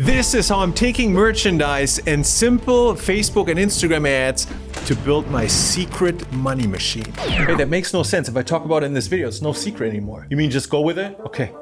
This is how I'm taking merchandise and simple Facebook and Instagram ads to build my secret money machine. Hey, that makes no sense. If I talk about it in this video, it's no secret anymore. You mean just go with it? Okay.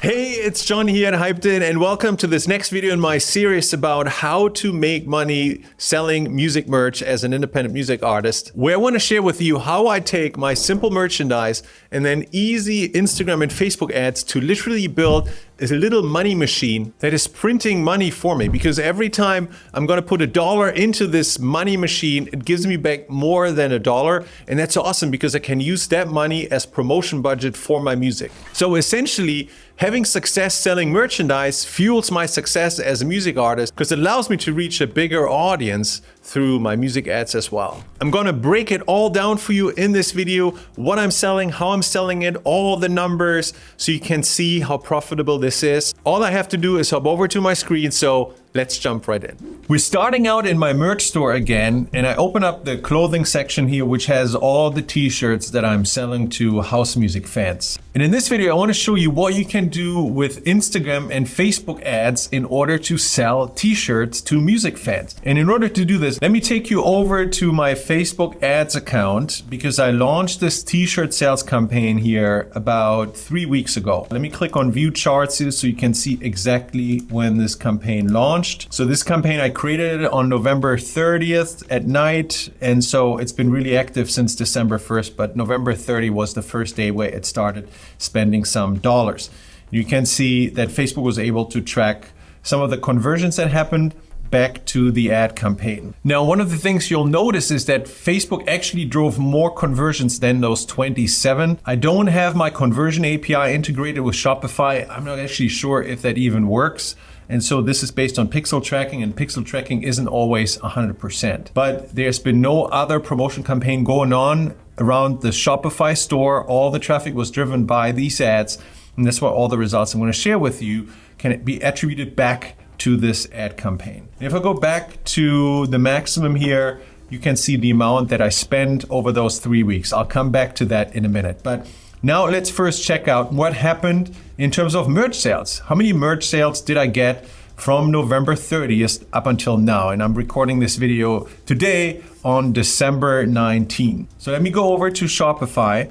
Hey, it's John here at Hyped In, and welcome to this next video in my series about how to make money selling music merch as an independent music artist, where I want to share with you how I take my simple merchandise and then easy Instagram and Facebook ads to literally build a little money machine that is printing money for me, because every time I'm going to put $1 into this money machine, it gives me back more than $1. And that's awesome because I can use that money as promotion budget for my music. So essentially, having success selling merchandise fuels my success as a music artist because it allows me to reach a bigger audience through my music ads as well. I'm gonna break it all down for you in this video, what I'm selling, how I'm selling it, all the numbers, so you can see how profitable this is. All I have to do is hop over to my screen, so let's jump right in. We're starting out in my merch store again, and I open up the clothing section here, which has all the t-shirts that I'm selling to house music fans. And in this video, I want to show you what you can do with Instagram and Facebook ads in order to sell t-shirts to music fans. And in order to do this, let me take you over to my Facebook ads account, because I launched this t-shirt sales campaign here about 3 weeks ago. Let me click on view charts here so you can see exactly when this campaign launched. So this campaign, I created it on November 30th at night. And so it's been really active since December 1st, but November 30 was the first day where it started spending some dollars. You can see that Facebook was able to track some of the conversions that happened back to the ad campaign. Now, one of the things you'll notice is that Facebook actually drove more conversions than those 27. I don't have my conversion API integrated with Shopify. I'm not actually sure if that even works. And so this is based on pixel tracking, and pixel tracking isn't always 100%. But there's been no other promotion campaign going on around the Shopify store. All the traffic was driven by these ads. And that's why all the results I'm going to share with you can be attributed back to this ad campaign. If I go back to the maximum here, you can see the amount that I spent over those 3 weeks. I'll come back to that in a minute. But now let's first check out what happened in terms of merch sales. How many merch sales did I get from November 30th up until now? And I'm recording this video today on December 19. So let me go over to Shopify.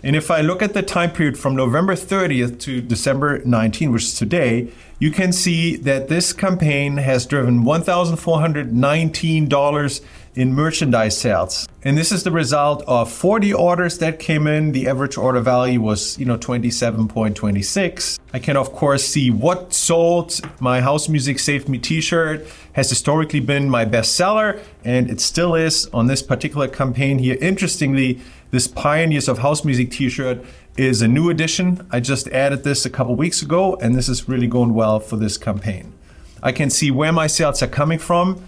And if I look at the time period from November 30th to December 19, which is today, you can see that this campaign has driven $1,419 in merchandise sales. And this is the result of 40 orders that came in. The average order value was, 27.26. I can, of course, see what sold. My House Music Saved Me t-shirt has historically been my best seller, and it still is on this particular campaign here. Interestingly, this Pioneers of House Music t-shirt is a new edition. I just added this a couple weeks ago, and this is really going well for this campaign. I can see where my sales are coming from.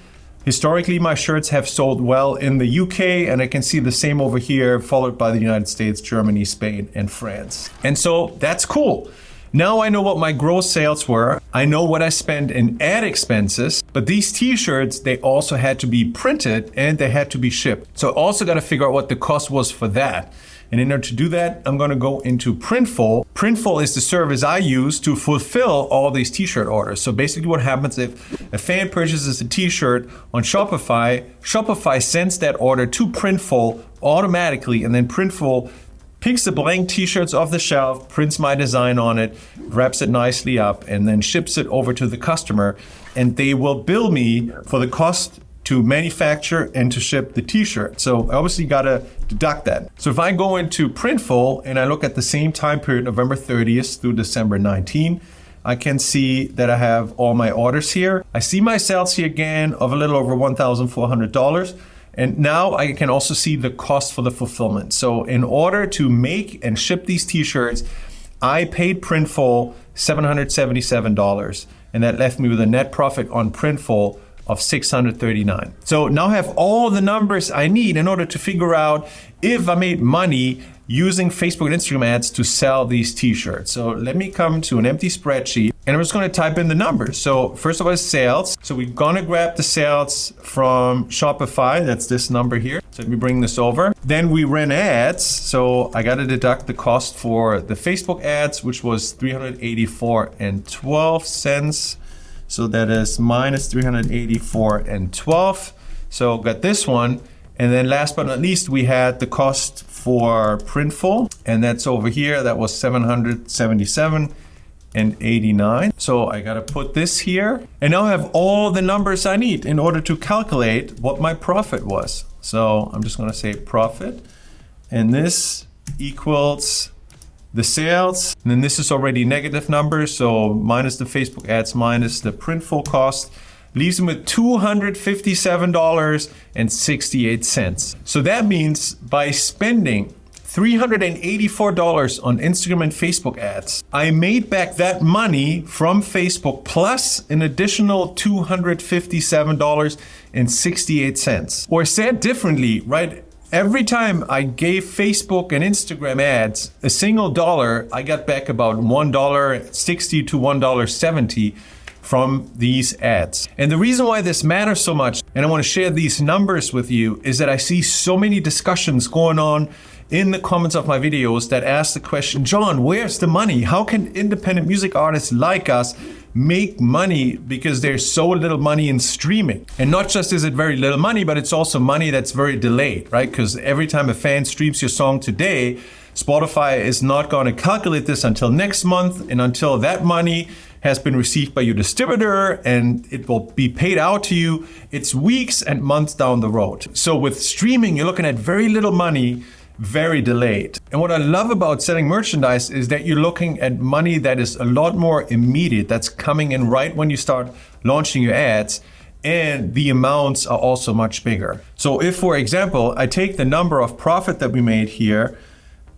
Historically, my shirts have sold well in the UK, and I can see the same over here, followed by the United States, Germany, Spain, and France. And so that's cool. Now I know what my gross sales were. I know what I spent in ad expenses, but these t-shirts, they also had to be printed and they had to be shipped. So I also got to figure out what the cost was for that. And in order to do that, I'm going to go into Printful. Printful is the service I use to fulfill all these t-shirt orders. So basically what happens if a fan purchases a t-shirt on Shopify, Shopify sends that order to Printful automatically, and then Printful picks the blank t-shirts off the shelf, prints my design on it, wraps it nicely up, and then ships it over to the customer. And they will bill me for the cost to manufacture and to ship the t-shirt. So I obviously gotta deduct that. So if I go into Printful and I look at the same time period, November 30th through December 19, I can see that I have all my orders here. I see my sales here again of a little over $1,400. And now I can also see the cost for the fulfillment. So in order to make and ship these t-shirts, I paid Printful $777. And that left me with a net profit on Printful of 639. So now I have all the numbers I need in order to figure out if I made money using Facebook and Instagram ads to sell these t-shirts. So let me come to an empty spreadsheet and I'm just going to type in the numbers. So first of all, sales. So we're going to grab the sales from Shopify. That's this number here. So let me bring this over. Then we ran ads. So I got to deduct the cost for the Facebook ads, which was $384.12. So that is minus $384.12. So got this one. And then last but not least, we had the cost for Printful, and that's over here. That was $777.89. So I gotta put this here. And now I have all the numbers I need in order to calculate what my profit was. So I'm just gonna say profit, and this equals the sales. And then this is already negative numbers, so minus the Facebook ads, minus the Printful cost, leaves them with $257.68. So that means by spending $384 on Instagram and Facebook ads, I made back that money from Facebook plus an additional $257.68. Or said differently, right? Every time I gave Facebook and Instagram ads a single dollar, I got back about $1.60 to $1.70 from these ads. And the reason why this matters so much, and I want to share these numbers with you, is that I see so many discussions going on in the comments of my videos that ask the question, John, where's the money? How can independent music artists like us make money because there's so little money in streaming? And not just is it very little money, but it's also money that's very delayed, right? Because every time a fan streams your song today, Spotify is not going to calculate this until next month, and until that money has been received by your distributor and it will be paid out to you, it's weeks and months down the road. So with streaming, you're looking at very little money, very delayed. And what I love about selling merchandise is that you're looking at money that is a lot more immediate, that's coming in right when you start launching your ads, and the amounts are also much bigger. So if, for example, I take the number of profit that we made here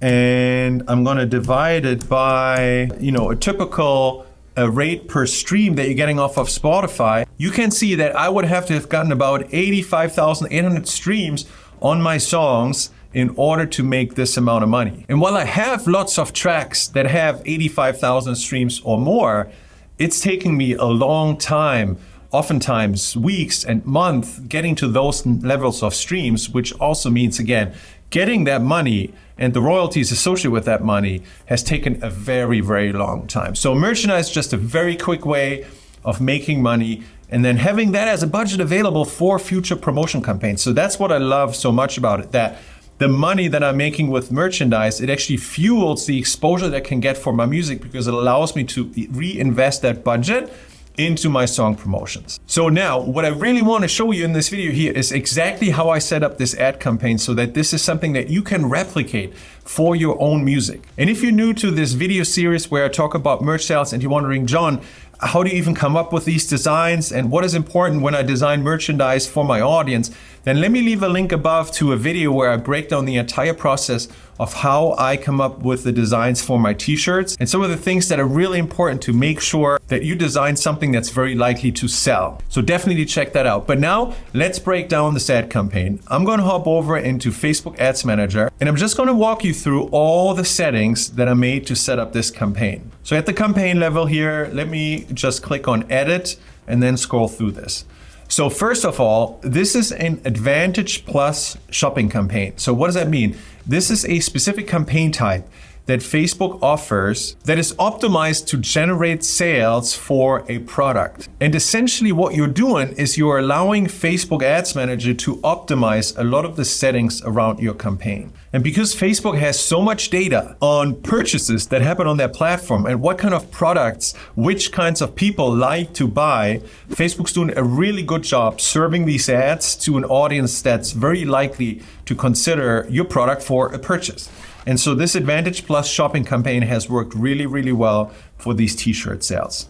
and I'm going to divide it by, a typical rate per stream that you're getting off of Spotify, you can see that I would have to have gotten about 85,800 streams on my songs in order to make this amount of money. And while I have lots of tracks that have 85,000 streams or more, it's taking me a long time, oftentimes weeks and months, getting to those levels of streams, which also means, again, getting that money and the royalties associated with that money has taken a very, very long time. So merchandise is just a very quick way of making money and then having that as a budget available for future promotion campaigns. So that's what I love so much about it, that the money that I'm making with merchandise, it actually fuels the exposure that I can get for my music because it allows me to reinvest that budget into my song promotions. So now what I really want to show you in this video here is exactly how I set up this ad campaign so that this is something that you can replicate for your own music. And if you're new to this video series where I talk about merch sales and you're wondering, John, how do you even come up with these designs and what is important when I design merchandise for my audience, then let me leave a link above to a video where I break down the entire process of how I come up with the designs for my t-shirts and some of the things that are really important to make sure that you design something that's very likely to sell. So definitely check that out. But now let's break down this ad campaign. I'm going to hop over into Facebook Ads Manager and I'm just going to walk you through all the settings that I made to set up this campaign. So at the campaign level here, let me just click on Edit and then scroll through this. So first of all, this is an Advantage Plus shopping campaign. So what does that mean? This is a specific campaign type that Facebook offers that is optimized to generate sales for a product. And essentially what you're doing is you're allowing Facebook Ads Manager to optimize a lot of the settings around your campaign. And because Facebook has so much data on purchases that happen on their platform and what kind of products, which kinds of people like to buy, Facebook's doing a really good job serving these ads to an audience that's very likely to consider your product for a purchase. And so this Advantage Plus shopping campaign has worked really, really well for these t-shirt sales.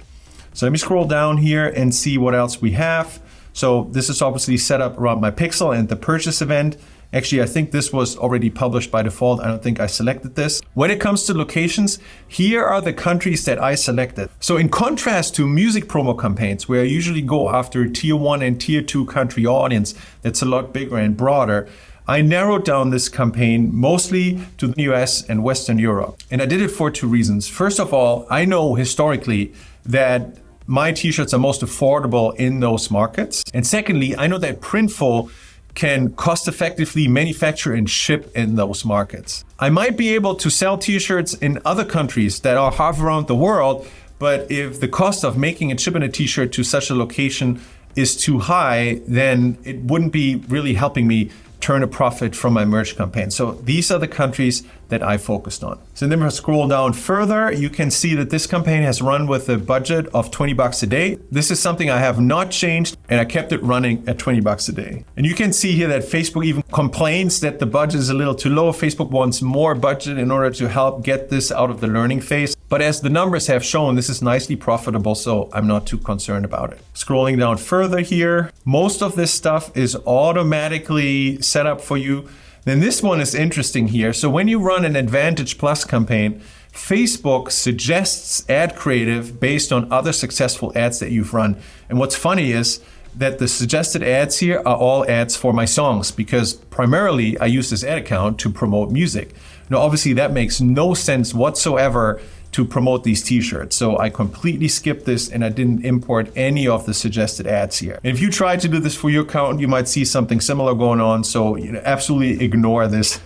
So let me scroll down here and see what else we have. So this is obviously set up around my pixel and the purchase event. Actually, I think this was already published by default. I don't think I selected this. When it comes to locations, here are the countries that I selected. So in contrast to music promo campaigns, where I usually go after tier 1 and tier 2 country audience that's a lot bigger and broader, I narrowed down this campaign mostly to the US and Western Europe. And I did it for 2 reasons. First of all, I know historically that my t-shirts are most affordable in those markets. And secondly, I know that Printful can cost effectively manufacture and ship in those markets. I might be able to sell t-shirts in other countries that are half around the world, but if the cost of making and shipping a t-shirt to such a location is too high, then it wouldn't be really helping me turn a profit from my merch campaign. So these are the countries that I focused on. So then if I scroll down further, you can see that this campaign has run with a budget of $20 a day. This is something I have not changed, and I kept it running at $20 a day. And you can see here that Facebook even complains that the budget is a little too low. Facebook wants more budget in order to help get this out of the learning phase. But as the numbers have shown, this is nicely profitable, so I'm not too concerned about it. Scrolling down further here, most of this stuff is automatically set up for you. Then this one is interesting here. So when you run an Advantage Plus campaign, Facebook suggests ad creative based on other successful ads that you've run. And what's funny is that the suggested ads here are all ads for my songs, because primarily I use this ad account to promote music. Now, obviously that makes no sense whatsoever to promote these t-shirts. So I completely skipped this and I didn't import any of the suggested ads here. And if you try to do this for your account, you might see something similar going on. So absolutely ignore this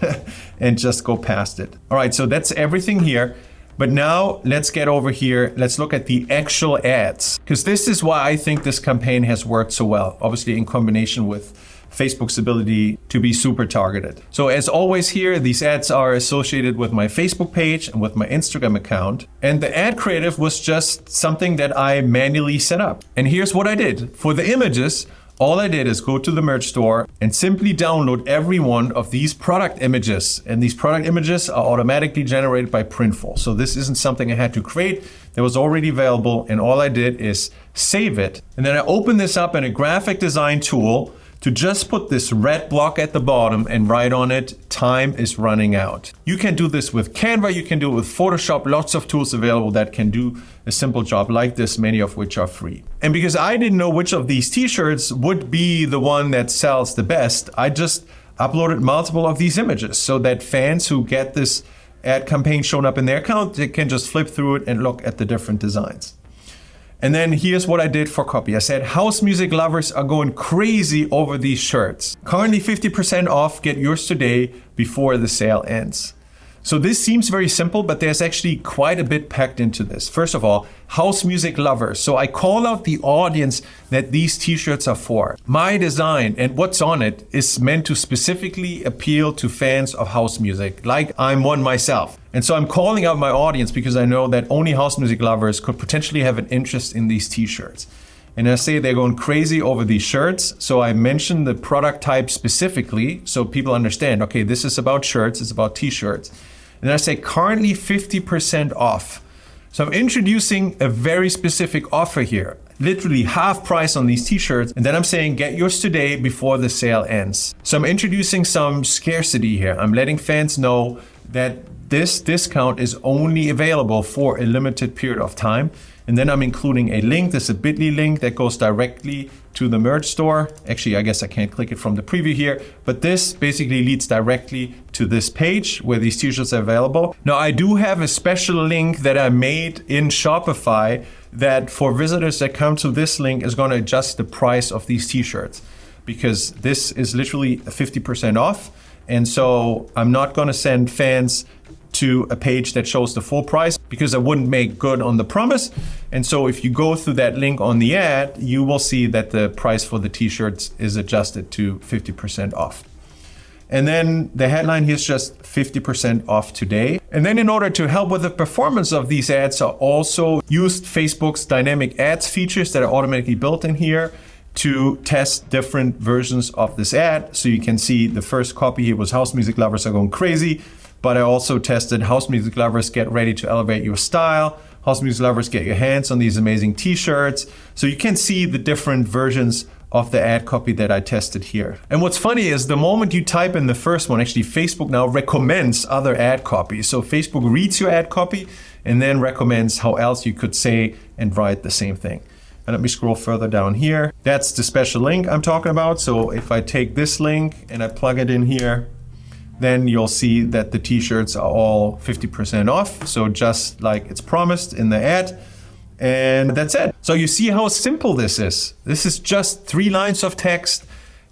and just go past it. All right, so that's everything here. But now let's get over here. Let's look at the actual ads, because this is why I think this campaign has worked so well, obviously in combination with Facebook's ability to be super targeted. So as always here, these ads are associated with my Facebook page and with my Instagram account. And the ad creative was just something that I manually set up. And here's what I did. For the images, all I did is go to the merch store and simply download every one of these product images. And these product images are automatically generated by Printful. So this isn't something I had to create. That was already available. And all I did is save it. And then I opened this up in a graphic design tool to just put this red block at the bottom and write on it, time is running out. You can do this with Canva, you can do it with Photoshop, lots of tools available that can do a simple job like this, many of which are free. And because I didn't know which of these t-shirts would be the one that sells the best, I just uploaded multiple of these images so that fans who get this ad campaign shown up in their account, they can just flip through it and look at the different designs. And then here's what I did for copy. I said, house music lovers are going crazy over these shirts. Currently 50% off, get yours today before the sale ends. So this seems very simple, but there's actually quite a bit packed into this. First of all, house music lovers. So I call out the audience that these t-shirts are for. My design and what's on it is meant to specifically appeal to fans of house music, like I'm one myself. And so I'm calling out my audience because I know that only house music lovers could potentially have an interest in these t-shirts. And I say they're going crazy over these shirts. So I mention the product type specifically so people understand, okay, this is about shirts, it's about t-shirts. And I say currently 50% off. So I'm introducing a very specific offer here, literally half price on these t-shirts. And then I'm saying get yours today before the sale ends. So I'm introducing some scarcity here. I'm letting fans know that this discount is only available for a limited period of time. And then I'm including a link. There's a bit.ly link that goes directly to the merch store. Actually, I guess I can't click it from the preview here, but this basically leads directly to this page where these t-shirts are available. Now, I do have a special link that I made in Shopify that for visitors that come to this link is going to adjust the price of these t-shirts, because this is literally 50% off. And so I'm not going to send fans to a page that shows the full price because I wouldn't make good on the promise. And so if you go through that link on the ad, you will see that the price for the t-shirts is adjusted to 50% off. And then the headline here is just 50% off today. And then in order to help with the performance of these ads, I also used Facebook's dynamic ads features that are automatically built in here to test different versions of this ad. So you can see the first copy here was house music lovers are going crazy. But I also tested house music lovers get ready to elevate your style. House music lovers get your hands on these amazing t-shirts. So you can see the different versions of the ad copy that I tested here. And what's funny is the moment you type in the first one, actually Facebook now recommends other ad copies. So Facebook reads your ad copy and then recommends how else you could say and write the same thing. And let me scroll further down here. That's the special link I'm talking about. So if I take this link and I plug it in here, then you'll see that the t-shirts are all 50% off. So just like it's promised in the ad. And that's it. So you see how simple this is. This is just 3 lines of text,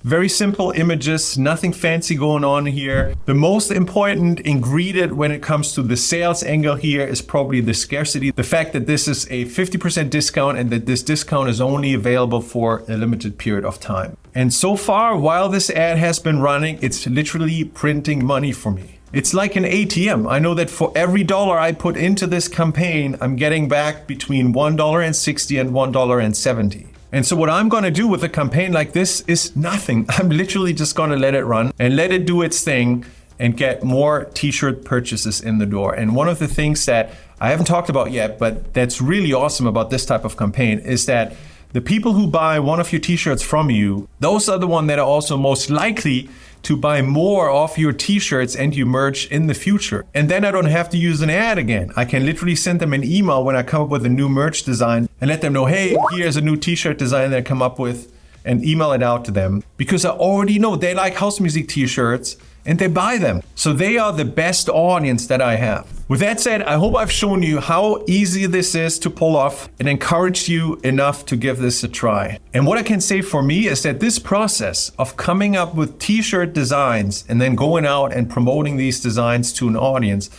very simple images, nothing fancy going on here. The most important ingredient when it comes to the sales angle here is probably the scarcity. The fact that this is a 50% discount and that this discount is only available for a limited period of time. And so far, while this ad has been running, it's literally printing money for me. It's like an ATM. I know that for every dollar I put into this campaign, I'm getting back between $1.60 and $1.70. And so what I'm going to do with a campaign like this is nothing. I'm literally just going to let it run and let it do its thing and get more t-shirt purchases in the door. And one of the things that I haven't talked about yet, but that's really awesome about this type of campaign is that the people who buy one of your t-shirts from you, those are the ones that are also most likely to buy more of your t-shirts and your merch in the future. And then I don't have to use an ad again. I can literally send them an email when I come up with a new merch design and let them know, hey, here's a new t-shirt design that I come up with, and email it out to them because I already know they like house music t-shirts and they buy them. So they are the best audience that I have. With that said, I hope I've shown you how easy this is to pull off and encouraged you enough to give this a try. And what I can say for me is that this process of coming up with t-shirt designs and then going out and promoting these designs to an audience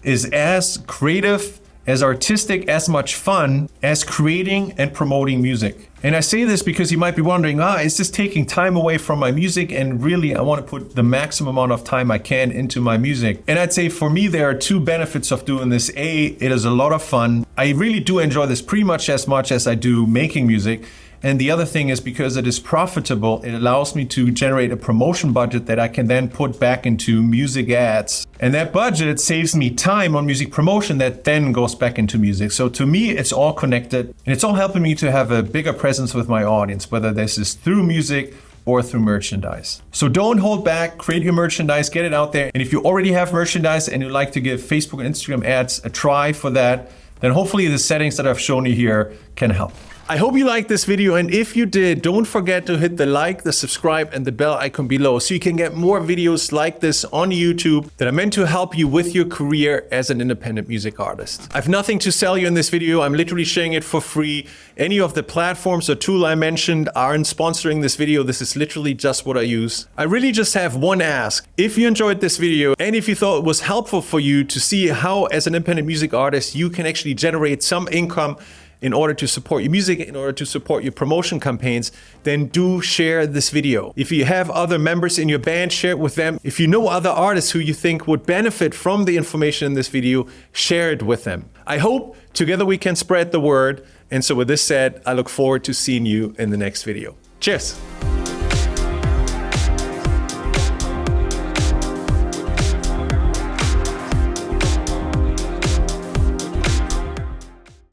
is as creative, as artistic, as much fun as creating and promoting music. And I say this because you might be wondering, is this taking time away from my music? And really, I want to put the maximum amount of time I can into my music. And I'd say for me, there are 2 benefits of doing this. A, it is a lot of fun. I really do enjoy this pretty much as I do making music. And the other thing is because it is profitable, it allows me to generate a promotion budget that I can then put back into music ads. And that budget saves me time on music promotion that then goes back into music. So to me, it's all connected and it's all helping me to have a bigger presence with my audience, whether this is through music or through merchandise. So don't hold back, create your merchandise, get it out there. And if you already have merchandise and you'd like to give Facebook and Instagram ads a try for that, then hopefully the settings that I've shown you here can help. I hope you liked this video, and if you did, don't forget to hit the like, the subscribe, and the bell icon below so you can get more videos like this on YouTube that are meant to help you with your career as an independent music artist. I have nothing to sell you in this video. I'm literally sharing it for free. Any of the platforms or tool I mentioned aren't sponsoring this video. This is literally just what I use. I really just have one ask. If you enjoyed this video and if you thought it was helpful for you to see how as an independent music artist you can actually generate some income in order to support your music, in order to support your promotion campaigns, then do share this video. If you have other members in your band, share it with them. If you know other artists who you think would benefit from the information in this video, share it with them. I hope together we can spread the word. And so with this said, I look forward to seeing you in the next video. Cheers.